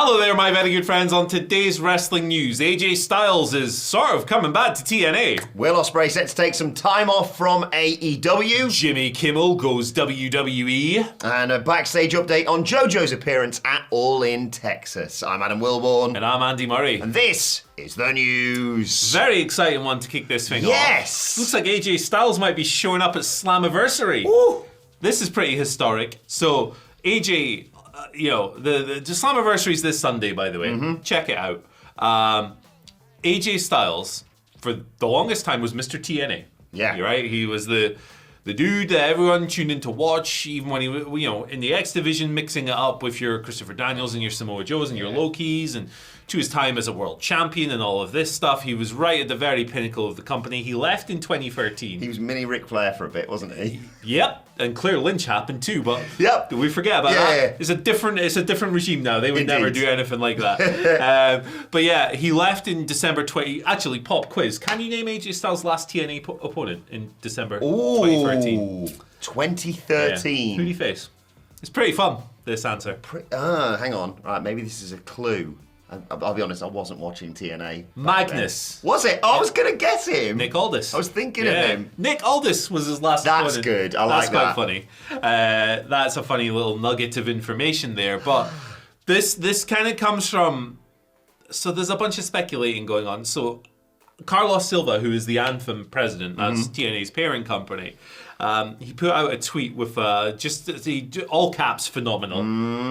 Hello there, my very good friends. On today's wrestling news, AJ Styles is sort of coming back to TNA. Will Ospreay set to take some time off from AEW. Jimmy Kimmel goes WWE. And a backstage update on JoJo's appearance at All In Texas. I'm Adam Wilborn. And I'm Andy Murray. And this is the news. Very exciting one to kick this thing off. Yes! Looks like AJ Styles might be showing up at Slammiversary. Ooh. This is pretty historic. So, AJ... the Slammiversary is this Sunday, by the way. Mm-hmm. Check it out. AJ Styles, for the longest time, was Mr. TNA. Yeah. You're right? He was the dude that everyone tuned in to watch, even when he, in the X Division, mixing it up with your Christopher Daniels and your Samoa Joes and your Lokis, and to his time as a world champion and all of this stuff. He was right at the very pinnacle of the company. He left in 2013. He was mini Ric Flair for a bit, wasn't he? Yep. And Claire Lynch happened too, but yep. we forget about that. Yeah. It's a different regime now. They would Indeed. never do anything like that. But yeah, he left in December 20. Actually, pop quiz. Can you name AJ Styles' last TNA opponent in December 2013? 2013. Yeah. Who do you face? It's pretty fun, this answer. Hang on. Right, maybe this is a clue. I'll be honest, I wasn't watching TNA. Magnus. Was it? I was going to guess him. Nick Aldis. I was thinking of him. Nick Aldis was his last That's opponent. good. I like that. That's quite funny. That's a funny little nugget of information there. But this kind of comes from... So there's a bunch of speculating going on. So Carlos Silva, who is the Anthem president, that's TNA's parent company, he put out a tweet with just the all caps phenomenal,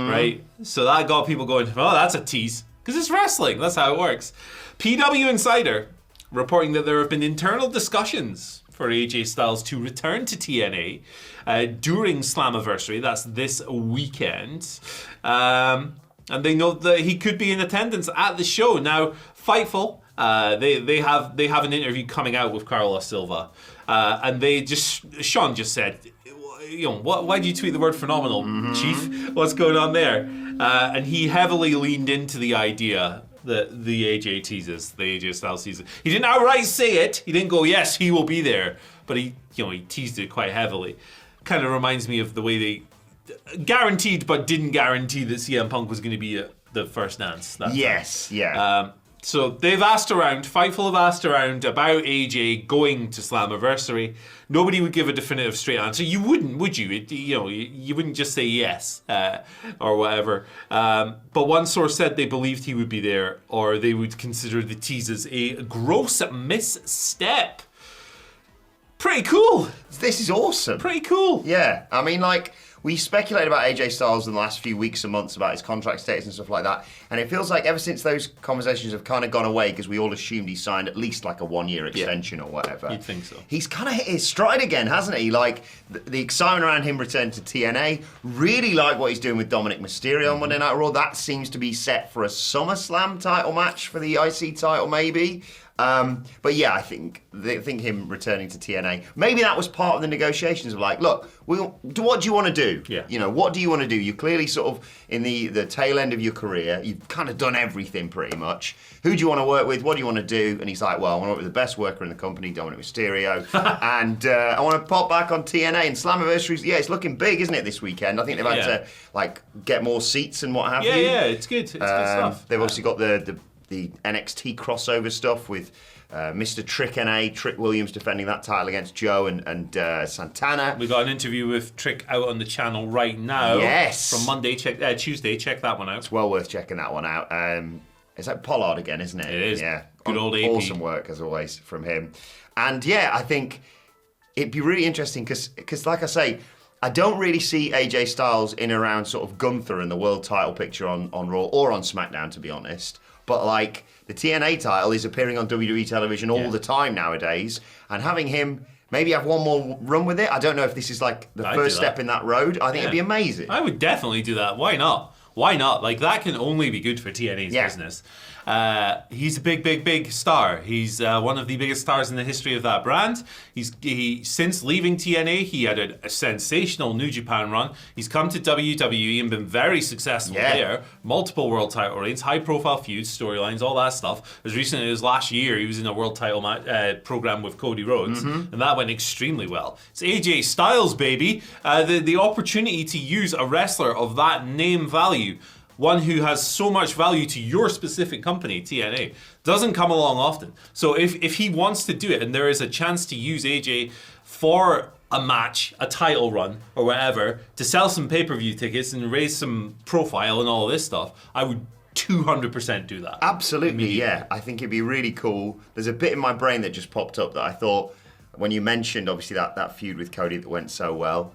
right? So that got people going, oh, that's a tease. Because it's wrestling, that's how it works. PW Insider reporting that there have been internal discussions for AJ Styles to return to TNA during Slammiversary, that's this weekend. And they know that he could be in attendance at the show. Now, Fightful, they have an interview coming out with Carlos Silva. And Sean just said, why do you tweet the word phenomenal, Chief? What's going on there? And he heavily leaned into the idea that the AJ Styles teases. He didn't outright say it. He didn't go, yes, he will be there. But he teased it quite heavily. Kind of reminds me of the way they guaranteed but didn't guarantee that CM Punk was going to be at the first dance. Yes, yeah. So they've asked around, Fightful have asked around about AJ going to Slammiversary. Nobody would give a definitive straight answer. You wouldn't, would you? You wouldn't just say yes or whatever. But one source said they believed he would be there, or they would consider the tease as a gross misstep. Pretty cool. This is awesome. Pretty cool. Yeah, I mean, we speculated about AJ Styles in the last few weeks and months about his contract status and stuff like that, and it feels like ever since those conversations have kind of gone away, because we all assumed he signed at least like a 1-year extension or whatever. You'd think so. He's kind of hit his stride again, hasn't he? Like, the excitement around him returning to TNA, really like what he's doing with Dominic Mysterio on Monday Night Raw. That seems to be set for a SummerSlam title match for the IC title, maybe. But yeah, I think him returning to TNA, maybe that was part of the negotiations of like, look, what do you want to do? Yeah. What do you want to do? You're clearly sort of in the tail end of your career. You've kind of done everything pretty much. Who do you want to work with? What do you want to do? And he's like, well, I want to work with the best worker in the company, Dominic Mysterio. And I want to pop back on TNA. And Slammiversary, it's looking big, isn't it, this weekend? I think they've had to get more seats and what have you. Yeah, it's good. It's good stuff. They've obviously got the NXT crossover stuff with Mr. Trick NA, Trick Williams defending that title against Joe and Santana. We got an interview with Trick out on the channel right now. Yes. From Tuesday. Check that one out. It's well worth checking that one out. It's like Pollard again, isn't it? It is. Yeah. Good old AP. Awesome work, as always, from him. And yeah, I think it'd be really interesting because like I say, I don't really see AJ Styles in around sort of Gunther and the world title picture on Raw or on SmackDown, to be honest. But like the TNA title is appearing on WWE television all the time nowadays, and having him maybe have one more run with it. I don't know if this is like the first step in that road. I think it'd be amazing. I would definitely do that. Why not? Why not? Like, that can only be good for TNA's business. He's a big star. He's one of the biggest stars in the history of that brand. Since leaving TNA, he had a sensational New Japan run. He's come to WWE and been very successful there. Multiple world title reigns, high-profile feuds, storylines, all that stuff. As recently as last year, he was in a world title program with Cody Rhodes, and that went extremely well. It's AJ Styles, baby. The opportunity to use a wrestler of that name value one who has so much value to your specific company, TNA, doesn't come along often. So if he wants to do it and there is a chance to use AJ for a match, a title run, or whatever, to sell some pay-per-view tickets and raise some profile and all of this stuff, I would 200% do that. Absolutely, yeah. I think it'd be really cool. There's a bit in my brain that just popped up that I thought, when you mentioned, obviously, that feud with Cody that went so well.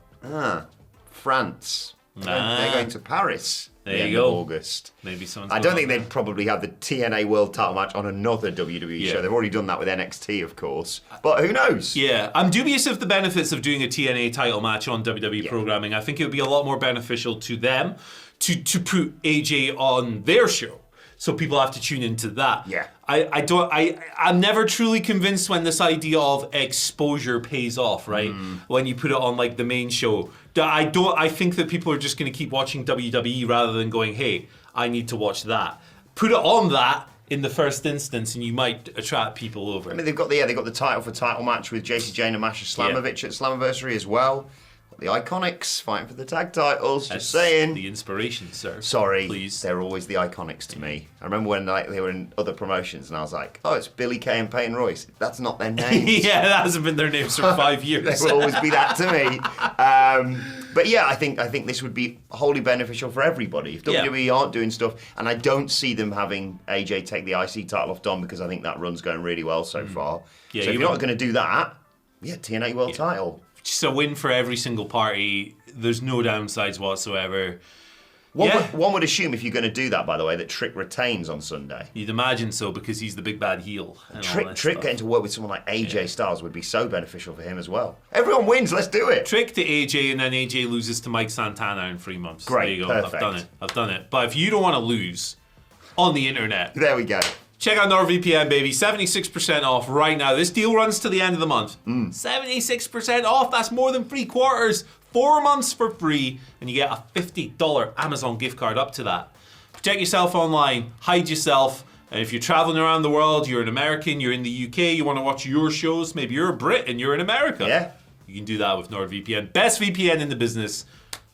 France. They're going to Paris. There you go. August. Maybe someone's I don't think they'd probably have the TNA World Title match on another WWE show. They've already done that with NXT, of course. But who knows? Yeah, I'm dubious of the benefits of doing a TNA title match on WWE programming. I think it would be a lot more beneficial to them to put AJ on their show. So people have to tune into that. Yeah. I'm never truly convinced when this idea of exposure pays off, right? When you put it on like the main show. I think that people are just going to keep watching WWE rather than going, hey, I need to watch that. Put it on that in the first instance and you might attract people over. I mean, they've got the title for title match with JC Jane and Masha Slamovich at Slammiversary as well. The Iconics fighting for the tag titles. That's just saying. The inspiration, sir. Sorry, please. They're always the Iconics to me. I remember when they were in other promotions, and I was like, "Oh, it's Billy Kay and Peyton Royce." That's not their names. Yeah, that hasn't been their names for 5 years. They will always be that to me. But yeah, I think this would be wholly beneficial for everybody. If WWE aren't doing stuff, and I don't see them having AJ take the IC title off Dom because I think that run's going really well so far. Yeah, so if you're not going to do that, TNA World Title. Just a win for every single party. There's no downsides whatsoever. One would assume if you're going to do that, by the way, that Trick retains on Sunday. You'd imagine so because he's the big bad heel. And Trick getting to work with someone like AJ Styles would be so beneficial for him as well. Everyone wins, let's do it. Trick to AJ and then AJ loses to Mike Santana in 3 months. Great, there you go. perfect. I've done it. But if you don't want to lose on the internet. There we go. Check out NordVPN, baby. 76% off right now. This deal runs to the end of the month. 76% off. That's more than 3/4. 4 months for free. And you get a $50 Amazon gift card up to that. Protect yourself online. Hide yourself. And if you're traveling around the world, you're an American, you're in the UK, you want to watch your shows, maybe you're a Brit and you're in America. Yeah. You can do that with NordVPN. Best VPN in the business.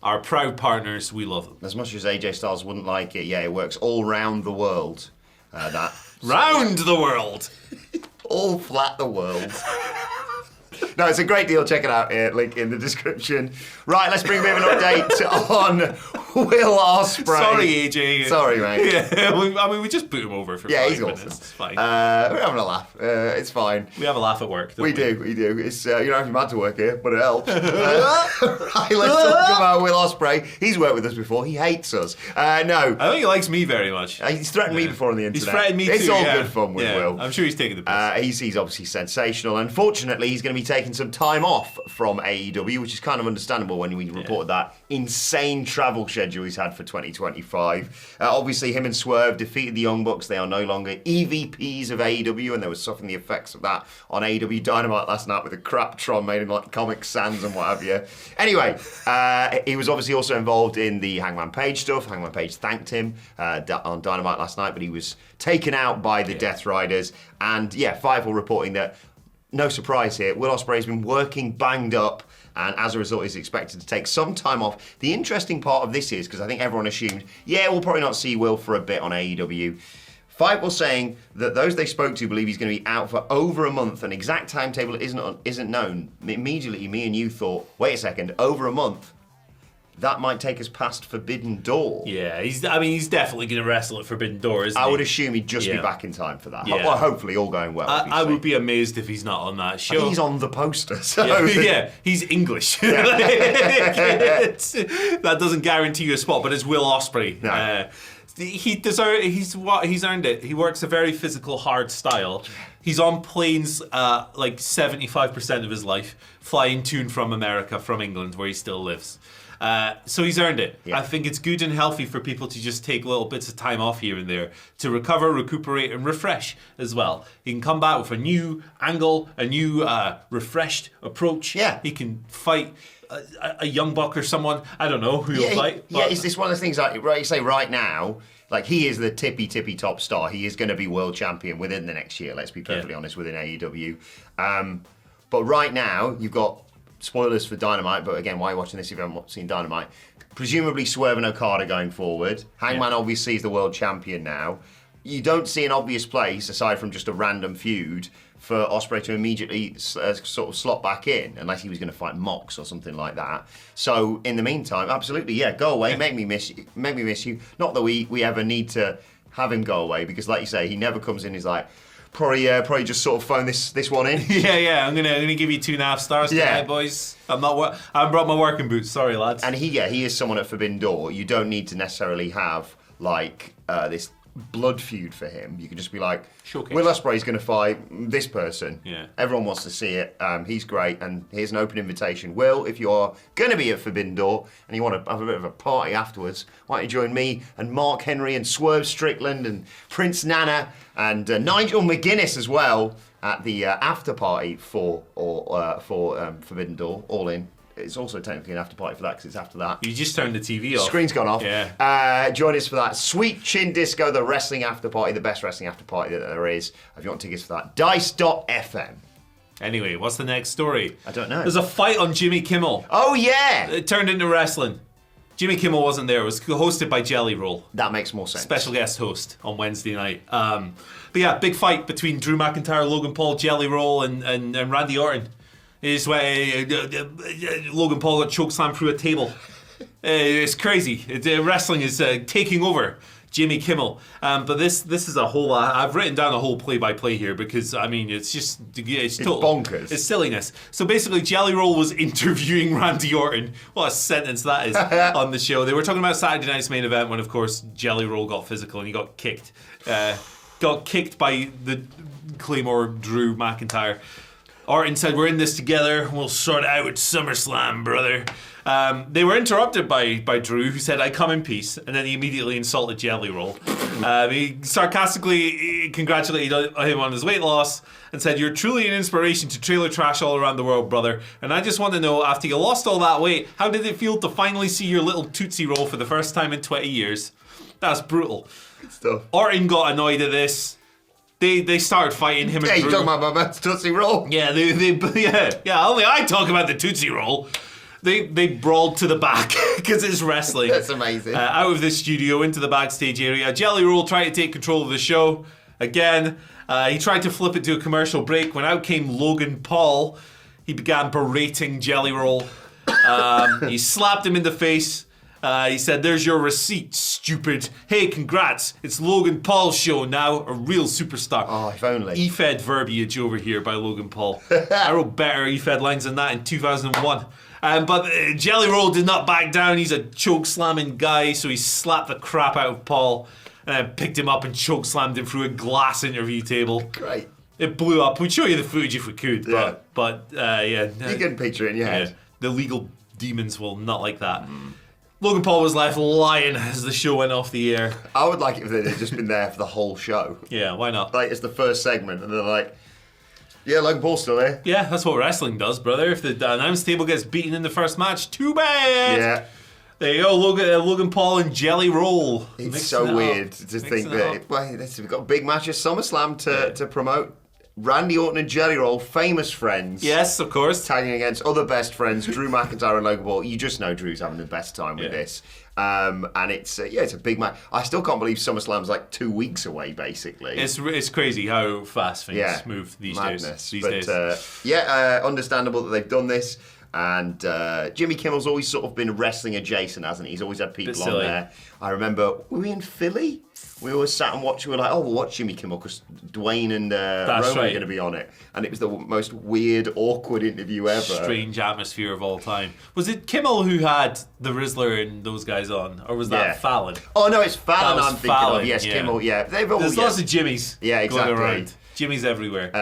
Our proud partners. We love them. As much as AJ Styles wouldn't like it, it works all round the world. Round the world. All flat the world. No, it's a great deal. Check it out here. Link in the description. Right, let's bring a bit of an update on Will Ospreay. Sorry, AJ. Sorry, mate. Yeah, we just put him over for 5 he's minutes. awesome. It's fine. We're having a laugh. It's fine. We have a laugh at work, don't we? We do. It's you don't have to be mad to work here, but it helps. Right, let's talk about Will Ospreay. He's worked with us before. He hates us. No. I think he likes me very much. He's threatened me before on the internet. He's threatened me too. It's all good fun with Will. I'm sure he's taking the piss. He's obviously sensational. Unfortunately, he's going to be taking some time off from AEW, which is kind of understandable when we reported that insane travel schedule he's had for 2025. Obviously, him and Swerve defeated the Young Bucks. They are no longer EVPs of AEW, and they were suffering the effects of that on AEW Dynamite last night with a crap Tron made in like Comic Sans and what have you. Anyway, he was obviously also involved in the Hangman Page stuff. Hangman Page thanked him on Dynamite last night, but he was taken out by the Death Riders. And Fightful reporting that, no surprise here, Will Ospreay's been working banged up, and as a result, he's expected to take some time off. The interesting part of this is, because I think everyone assumed, we'll probably not see Will for a bit on AEW. Fightful saying that those they spoke to believe he's going to be out for over a month. An exact timetable isn't known. Immediately, me and you thought, wait a second, over a month? That might take us past Forbidden Door. Yeah, he's definitely going to wrestle at Forbidden Door, isn't he? I would assume he'd just be back in time for that. Yeah. Well, hopefully, all going well. I would be amazed if he's not on that show. I think he's on the poster. So. He's English. That doesn't guarantee you a spot, but it's Will Ospreay. No. He's earned it. He works a very physical, hard style. He's on planes like 75% of his life, flying to and from America, from England, where he still lives. So he's earned it. Yeah. I think it's good and healthy for people to just take little bits of time off here and there to recover, recuperate, and refresh as well. He can come back with a new angle, a new refreshed approach. Yeah. He can fight a young buck or someone. I don't know who he'll fight. Is this one of the things like you say right now? Like, he is the tippy top star. He is going to be world champion within the next year. Let's be perfectly honest, within AEW. But right now, you've got spoilers for Dynamite, but again, why are you watching this if you haven't seen Dynamite? Presumably Swerve and Okada going forward. Hangman obviously is the world champion now. You don't see an obvious place, aside from just a random feud, for Ospreay to immediately sort of slot back in, unless he was going to fight Mox or something like that. So in the meantime, absolutely, yeah, go away, make me miss you. Not that we ever need to have him go away, because like you say, he never comes in. He's like, probably just sort of phone this one in. Yeah. I'm gonna give you 2.5 stars tonight, boys. I brought my working boots. Sorry, lads. And he is someone at Forbidden Door. You don't need to necessarily have like this blood feud for him. You can just be like, Showcase. Will Ospreay's going to fight this person. Yeah. Everyone wants to see it. He's great, and here's an open invitation. Will, if you are going to be at Forbidden Door and you want to have a bit of a party afterwards, why don't you join me and Mark Henry and Swerve Strickland and Prince Nana and Nigel McGuinness as well at the after party for Forbidden Door, All In. It's also technically an after party for that because it's after that. You just turned the TV off. Screen's gone off. Yeah. Join us for that. Sweet Chin Disco, the wrestling after party, the best wrestling after party that there is. If you want tickets for that, dice.fm. Anyway, what's the next story? I don't know. There's a fight on Jimmy Kimmel. Oh, yeah. It turned into wrestling. Jimmy Kimmel wasn't there. It was hosted by Jelly Roll. That makes more sense. Special guest host on Wednesday night. But yeah, big fight between Drew McIntyre, Logan Paul, Jelly Roll, and Randy Orton. It's where Logan Paul got chokeslammed through a table. It's crazy. Wrestling is taking over Jimmy Kimmel. But this is a whole. I've written down a whole play-by-play here because I mean it's just it's bonkers. It's silliness. So basically, Jelly Roll was interviewing Randy Orton. What a sentence that is on the show. They were talking about Saturday night's main event when, of course, Jelly Roll got physical and he got kicked. Got kicked by the Claymore Drew McIntyre. Orton said, "We're in this together. We'll sort it out at SummerSlam, brother." They were interrupted by Drew, who said, "I come in peace," and then he immediately insulted Jelly Roll. He sarcastically congratulated him on his weight loss and said, "You're truly an inspiration to trailer trash all around the world, brother. And I just want to know, after you lost all that weight, how did it feel to finally see your little Tootsie Roll for the first time in 20 years? That's brutal." Good stuff. Orton got annoyed at this. They started fighting him and Drew. You're talking about my man's Tootsie Roll? Yeah, only I talk about the Tootsie Roll. They brawled to the back because it's wrestling. That's amazing. Out of the studio into the backstage area. Jelly Roll tried to take control of the show again. He tried to flip it to a commercial break. When out came Logan Paul, he began berating Jelly Roll. He slapped him in the face. He said, "There's your receipt, stupid. Hey, congrats. It's Logan Paul's show now, a real superstar." Oh, if only. E-Fed verbiage over here by Logan Paul. I wrote better E-Fed lines than that in 2001. But Jelly Roll did not back down. He's a choke slamming guy, so he slapped the crap out of Paul and then picked him up and choke slammed him through a glass interview table. Great. It blew up. We'd show you the footage if we could, Yeah. but yeah. You can picture it in your head. The legal demons will not like that. Logan Paul was left lying as the show went off the air. I would like it if they'd just been there for the whole show. Yeah, why not? Like, it's the first segment, and they're like, "Yeah, Logan Paul's still there." Yeah, that's what wrestling does, brother. If the announce table gets beaten in the first match, too bad. Yeah. There you go, Logan Paul and Jelly Roll. It's Mixing so it weird up. to Mixing think it that up. we've got a big match at SummerSlam to promote. Randy Orton and Jelly Roll, famous friends. Yes, of course. Tagging against other best friends, Drew McIntyre and Logan Paul. You just know Drew's having the best time with this. And it's it's a big match. I still can't believe SummerSlam's like 2 weeks away, basically. It's crazy how fast things move these Madness. days. Understandable that they've done this. And Jimmy Kimmel's always sort of been wrestling adjacent, hasn't he? He's always had people on there. I remember, were we in Philly? We always sat and watched. We were like, "Oh, we'll watch Jimmy Kimmel because Dwayne and Roman are going to be on it." And it was the most weird, awkward interview ever. Strange atmosphere of all time. Was it Kimmel who had the Rizzler and those guys on, or was that Fallon? Oh no, it's Fallon. I'm thinking of. Yes, Kimmel. Yeah, they've all. There's lots of Jimmys. Yeah, exactly. Going around. Jimmy's everywhere.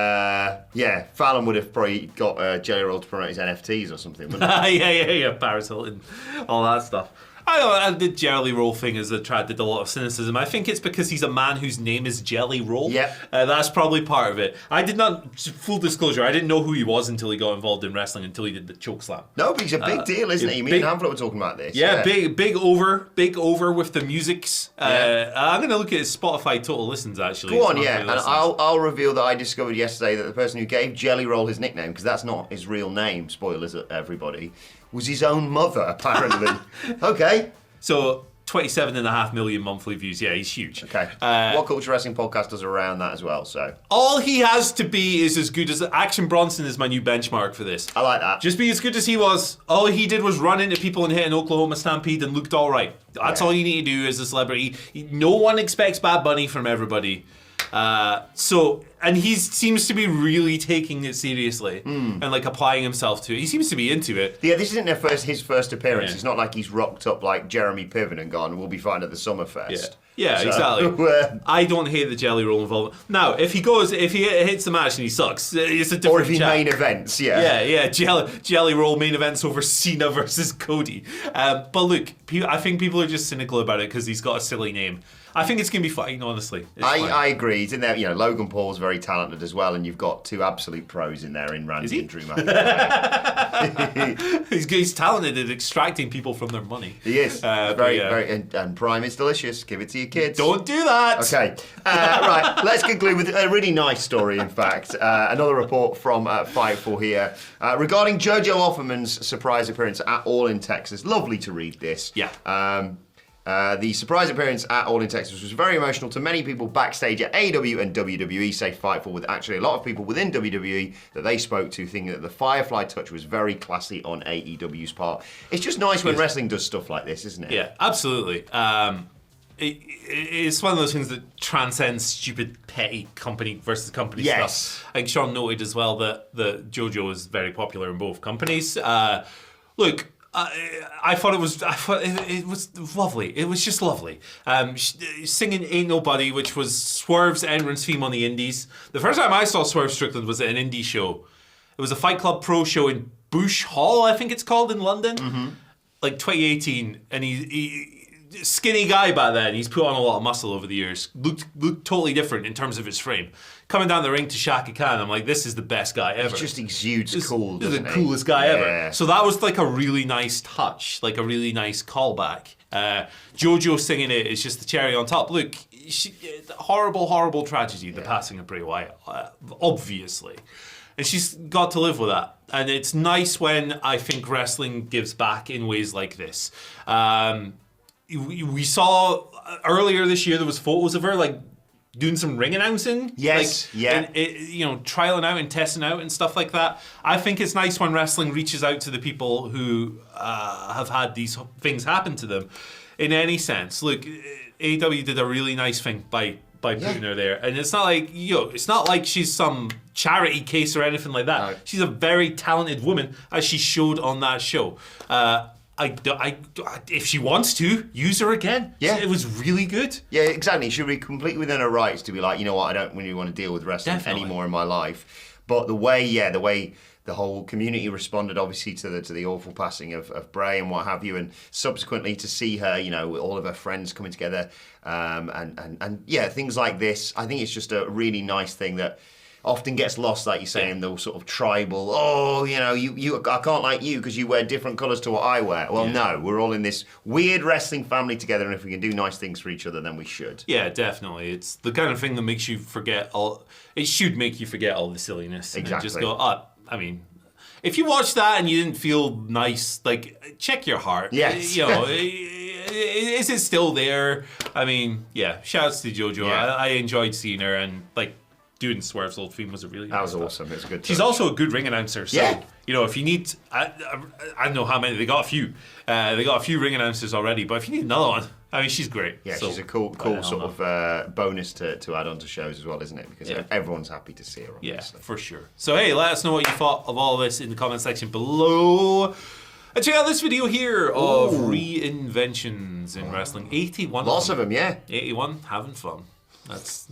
Fallon would have probably got Jelly Roll to promote his NFTs or something, wouldn't he? yeah. Paris Hilton, all that stuff. The Jelly Roll thing has attracted a lot of cynicism. I think it's because he's a man whose name is Jelly Roll. Yep. That's probably part of it. I did not, full disclosure, I didn't know who he was until he got involved in wrestling, until he did the choke slam. No, but he's a big deal, isn't he? Me and Hamlet were talking about this. Yeah, big over with the musics. I'm going to look at his Spotify total listens, actually. Go on, yeah. And I'll reveal that I discovered yesterday that the person who gave Jelly Roll his nickname, because that's not his real name, spoilers everybody, was his own mother, apparently. Okay. So 27.5 million monthly views. Yeah, he's huge. Okay. WhatCulture Wrestling Podcast does around that as well, so. All he has to be is as good as Action Bronson is my new benchmark for this. I like that. Just be as good as he was. All he did was run into people and hit an Oklahoma Stampede and looked all right. That's all you need to do as a celebrity. No one expects Bad Bunny from everybody. And he seems to be really taking it seriously and like applying himself to it. He seems to be into it. Yeah, this isn't his first appearance. It's not like he's rocked up like Jeremy Piven and gone, we'll be fine at the Summerfest. Yeah, exactly. I don't hate the Jelly Roll involvement. Now, if he hits the match and he sucks, it's a different Or if he main events, Yeah, Jelly Roll main events over Cena versus Cody. But look, I think people are just cynical about it because he's got a silly name. I think it's going to be fine, honestly. I agree. He's in there. Logan Paul's very talented as well, and you've got two absolute pros in there in Randy and Drew McIntyre. He's talented at extracting people from their money. He is. Very, and Prime is delicious. Give it to your kids. Don't do that. Okay. Right. Let's conclude with a really nice story, in fact. Another report from Fightful here regarding JoJo Offerman's surprise appearance at All in Texas. Lovely to read this. Yeah. The surprise appearance at All in Texas was very emotional to many people backstage at AEW and WWE, say Fightful, with actually a lot of people within WWE that they spoke to thinking that the Firefly touch was very classy on AEW's part. It's just nice when wrestling does stuff like this, isn't it? Yeah, absolutely. It's one of those things that transcends stupid, petty company versus company stuff. I think Sean noted as well that JoJo is very popular in both companies. Look, I thought it was lovely. It was just lovely. Singing "Ain't Nobody," which was Swerve's entrance theme on the Indies. The first time I saw Swerve Strickland was at an indie show. It was a Fight Club Pro show in Bush Hall, I think it's called, in London, like 2018. And he skinny guy back then. He's put on a lot of muscle over the years. Looked totally different in terms of his frame. Coming down the ring to Shaka Khan, I'm like, this is the best guy ever. He just exudes cool, This is doesn't the he? coolest guy ever. So that was like a really nice touch, like a really nice callback. JoJo singing it is just the cherry on top. Look, horrible tragedy, the passing of Bray Wyatt, obviously. And she's got to live with that. And it's nice when I think wrestling gives back in ways like this. We saw earlier this year there was photos of her like doing some ring announcing. Yes, and trialing out and testing out and stuff like that. I think it's nice when wrestling reaches out to the people who have had these things happen to them in any sense. Look, AEW did a really nice thing by putting her there, and it's not like she's some charity case or anything like that. No. She's a very talented woman, as she showed on that show. If she wants to, use her again. Yeah. It was really good. Yeah, exactly. She should be completely within her rights to be like, you know what, I don't really want to deal with wrestling anymore in my life. But the way the whole community responded, obviously, to the awful passing of Bray and what have you, and subsequently to see her, with all of her friends coming together, and things like this. I think it's just a really nice thing that often gets lost, like you say, in the sort of tribal, I can't like you because you wear different colours to what I wear. Well, no, we're all in this weird wrestling family together, and if we can do nice things for each other, then we should. Yeah, definitely. It's the kind of thing that makes you forget it should make you forget all the silliness. Exactly. And just go, if you watch that and you didn't feel nice, like, check your heart. Yes. Is it still there? Shouts to JoJo. Yeah. I enjoyed seeing her, and, doing Swerve's old theme was a really nice awesome. It's a good touch. She's also a good ring announcer. So, if you need, I don't know how many, they got a few. They got a few ring announcers already, but if you need another one, she's great. Yeah, she's a cool sort of bonus to add on to shows as well, isn't it? Because everyone's happy to see her, obviously. Yeah, for sure. So, hey, let us know what you thought of all this in the comment section below. And check out this video here of reinventions in wrestling. 81. Lots of them, yeah. 81, having fun. That's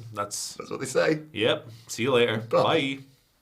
what they say. Yep. See you later. Bye.